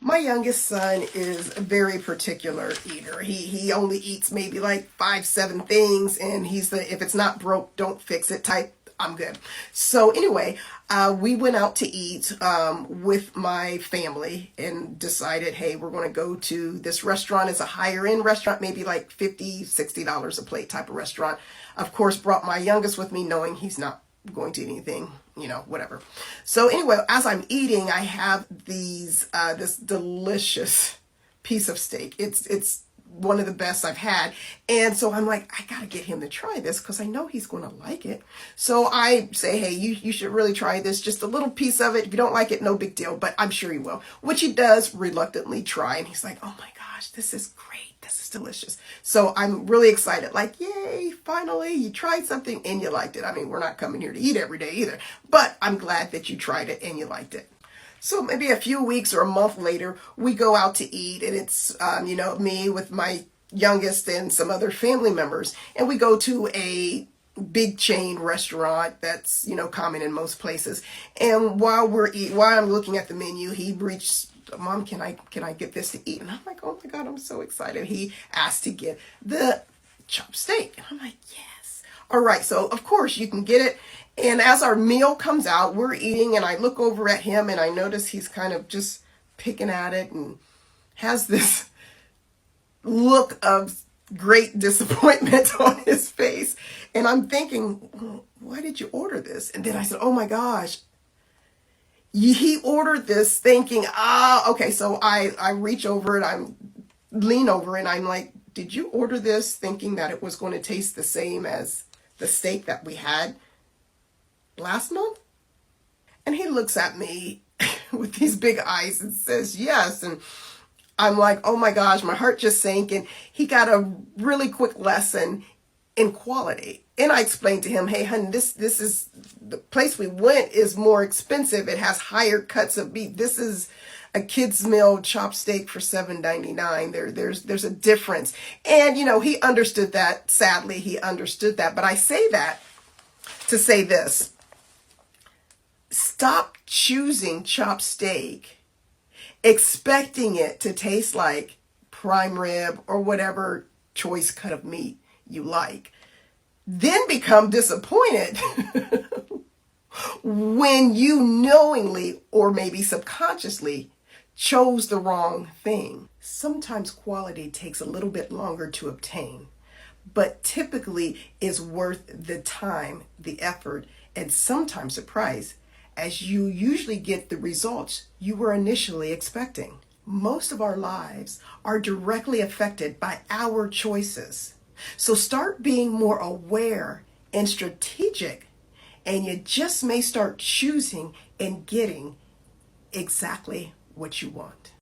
My youngest son is a very particular eater. He only eats maybe like 5, 7 things, and he's the if it's not broke, don't fix it type. I'm good. So anyway, we went out to eat with my family and decided, hey, we're going to go to this restaurant. It's a higher end restaurant, maybe like $50, $60 a plate type of restaurant. Of course, brought my youngest with me, knowing he's not going to eat anything, whatever. So anyway, as I'm eating, I have this delicious piece of steak. It's one of the best I've had. And so I'm like, I gotta get him to try this because I know he's going to like it. So I say, hey, you should really try this. Just a little piece of it. If you don't like it, no big deal, but I'm sure he will. Which he does reluctantly try. And he's like, oh my gosh, this is great. This is delicious. So I'm really excited. Like, yay, finally, you tried something and you liked it. I mean, we're not coming here to eat every day either, but I'm glad that you tried it and you liked it. So maybe a few weeks or a month later, we go out to eat, and it's, me with my youngest and some other family members, and we go to a big chain restaurant that's, common in most places. And while I'm looking at the menu, he reached, Mom, can I get this to eat? And I'm like, oh my God, I'm so excited. He asked to get the chopped steak. And I'm like, yes. All right. So of course you can get it. And as our meal comes out, we're eating, and I look over at him and I notice he's kind of just picking at it and has this look of great disappointment on his face. And I'm thinking, well, why did you order this? And then I said, oh my gosh, he ordered this thinking, okay. So I reach over and I lean over and I'm like, did you order this thinking that it was going to taste the same as the steak that we had last month? And he looks at me with these big eyes and says, yes. And I'm like, oh my gosh, my heart just sank. And he got a really quick lesson in quality. And I explained to him, hey, honey, this is the place we went is more expensive. It has higher cuts of beef. This is a kid's meal chopped steak for $7.99. There's a difference. And, he understood that. Sadly, he understood that. But I say that to say this. Stop choosing chopped steak, expecting it to taste like prime rib or whatever choice cut of meat you like. Then become disappointed when you knowingly or maybe subconsciously chose the wrong thing. Sometimes quality takes a little bit longer to obtain, but typically is worth the time, the effort, and sometimes the price, as you usually get the results you were initially expecting. Most of our lives are directly affected by our choices. So start being more aware and strategic, and you just may start choosing and getting exactly what you want.